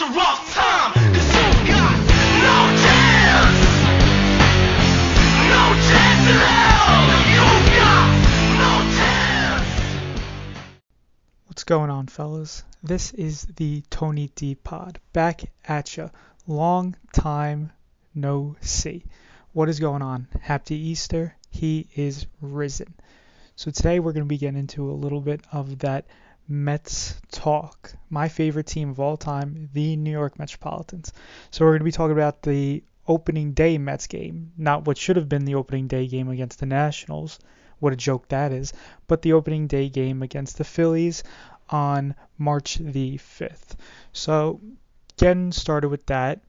a rough time, 'cause you got no chance. No chance in hell. You got no chance. What's going on, fellas? This is the Tony D Pod, back at ya. Long time no see. What is going on? Happy Easter. He is risen. So today we're going to be getting into a little bit of that Mets talk. My favorite team of all time, the New York Metropolitans. So we're going to be talking about the opening day Mets game, not what should have been the opening day game against the Nationals. What a joke that is. But the opening day game against the Phillies on March the 5th. So getting started with that,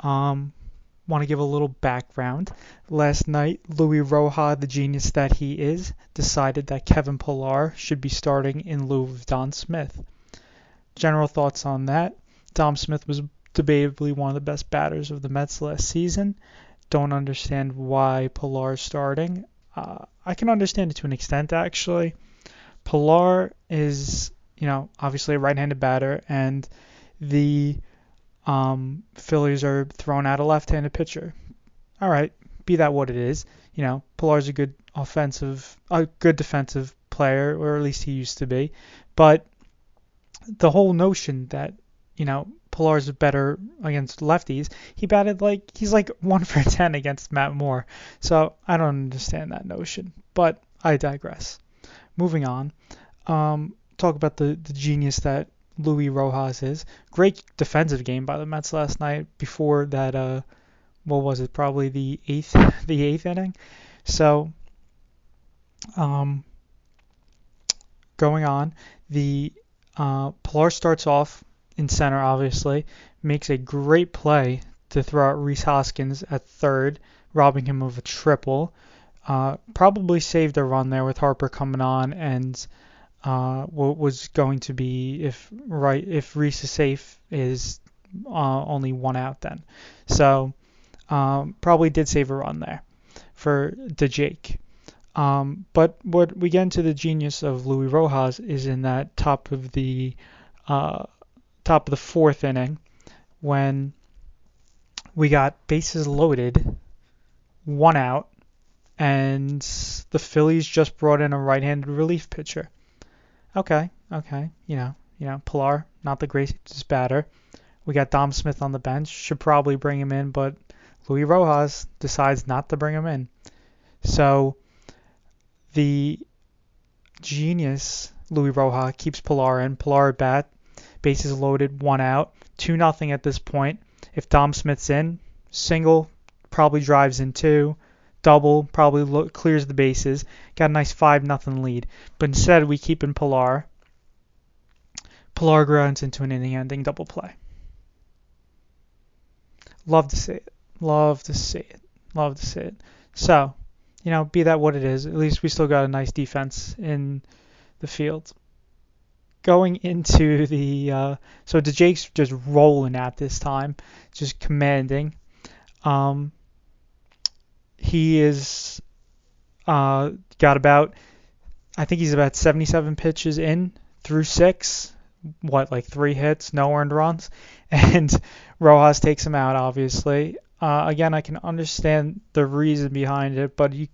want to give a little background. Last night, Luis Rojas, the genius that he is, decided that Kevin Pillar should be starting in lieu of Don Smith. General thoughts on that. Dom Smith was debatably one of the best batters of the Mets last season. Don't understand why Pillar's starting. I can understand it to an extent, actually. Pillar is, obviously a right-handed batter, and the Phillies are throwing out a left-handed pitcher. All right, be that what it is. Pillar's a good defensive player, or at least he used to be. But the whole notion that, Pillar's better against lefties, he's like 1 for 10 against Matt Moore. So I don't understand that notion, but I digress. Moving on, talk about the genius that Luis Rojas is. Great defensive game by the Mets last night before that, what was it, probably the eighth inning. So, going on, the Pillar starts off in center, obviously, makes a great play to throw out Rhys Hoskins at third, robbing him of a triple. Probably saved a run there with Harper coming on, and what was going to be, if Rhys is safe, is only one out then. So probably did save a run there for the Jake. But what we get into the genius of Luis Rojas is in that top of the fourth inning, when we got bases loaded, one out, and the Phillies just brought in a right-handed relief pitcher. Okay, Pillar, not the greatest batter. We got Dom Smith on the bench, should probably bring him in, but Luis Rojas decides not to bring him in. So the genius Luis Rojas keeps Pillar in. Pillar at bat, bases loaded, one out, 2-0 at this point. If Dom Smith's in, single probably drives in two. Double probably clears the bases. Got a nice 5-0 lead. But instead, we keep in Pillar. Pillar grounds into an inning-ending double play. Love to see it. So, be that what it is. At least we still got a nice defense in the field. Going into the so DeJake's just rolling at this time, just commanding. He is got about, I think he's about 77 pitches in through 6. 3 hits, no earned runs, and Rojas takes him out, obviously. Again, I can understand the reason behind it, but you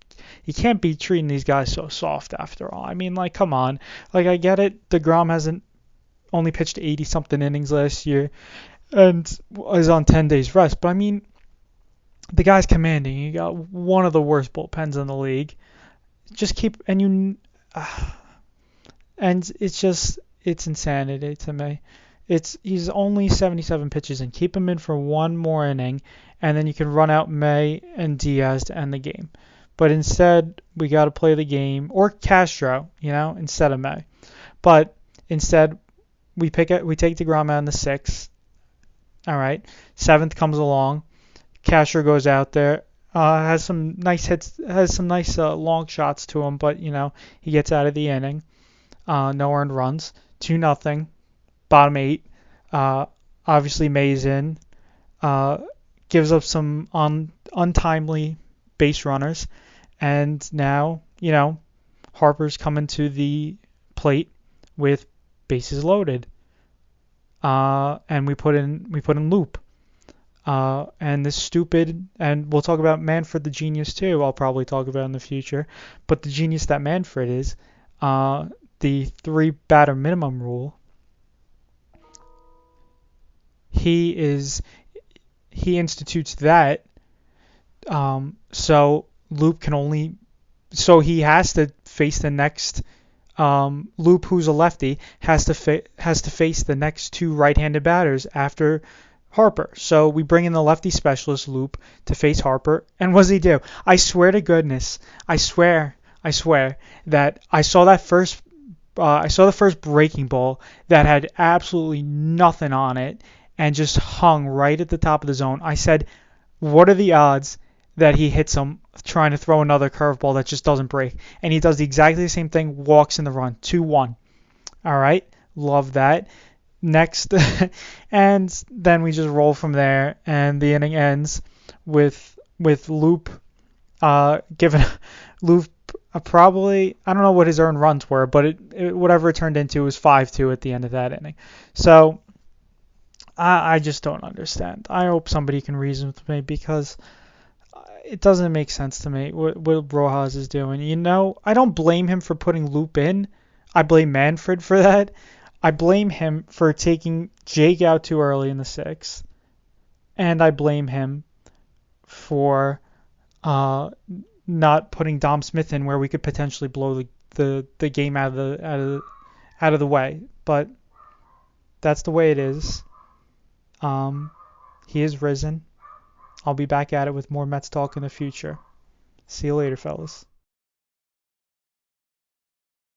can't be treating these guys so soft after all. I mean, come on. I get it. DeGrom hasn't only pitched 80-something innings last year and is on 10 days rest, but I mean, the guy's commanding. You got one of the worst bullpens in the league. Just keep, and it's insanity to me. He's only 77 pitches in. Keep him in for one more inning, and then you can run out May and Diaz to end the game. But instead, we got to play the game, or Castro, instead of May. But instead, we take DeGrom out in the 6th. All right, 7th comes along. Castro goes out there, has some nice hits, has some nice long shots to him, but he gets out of the inning. No earned runs. 2-0. Bottom 8. Obviously May's in. Gives up some untimely base runners, and now Harper's coming to the plate with bases loaded. and we put in Loop. And this stupid, and we'll talk about Manfred the genius too. I'll probably talk about in the future, but the genius that Manfred is, the 3 batter minimum rule. He institutes that, so Loop can only, so he has to face the next. Loop, who's a lefty, has to face the next 2 right-handed batters after Harper. So we bring in the lefty specialist Loop to face Harper, and what does he do? I swear to goodness, I swear that I saw the first breaking ball that had absolutely nothing on it and just hung right at the top of the zone. I said, what are the odds that he hits him trying to throw another curveball that just doesn't break? And he does exactly the same thing, walks in the run, 2-1. All right, love that. Next, and then we just roll from there, and the inning ends with Loop giving Loop probably, I don't know what his earned runs were, but whatever it turned into was 5-2 at the end of that inning. So I just don't understand. I hope somebody can reason with me, because it doesn't make sense to me what Rojas is doing. I don't blame him for putting Loop in. I blame Manfred for that. I blame him for taking Jake out too early in the 6th. And I blame him for not putting Dom Smith in where we could potentially blow the game out of the way. But that's the way it is. He has risen. I'll be back at it with more Mets talk in the future. See you later, fellas.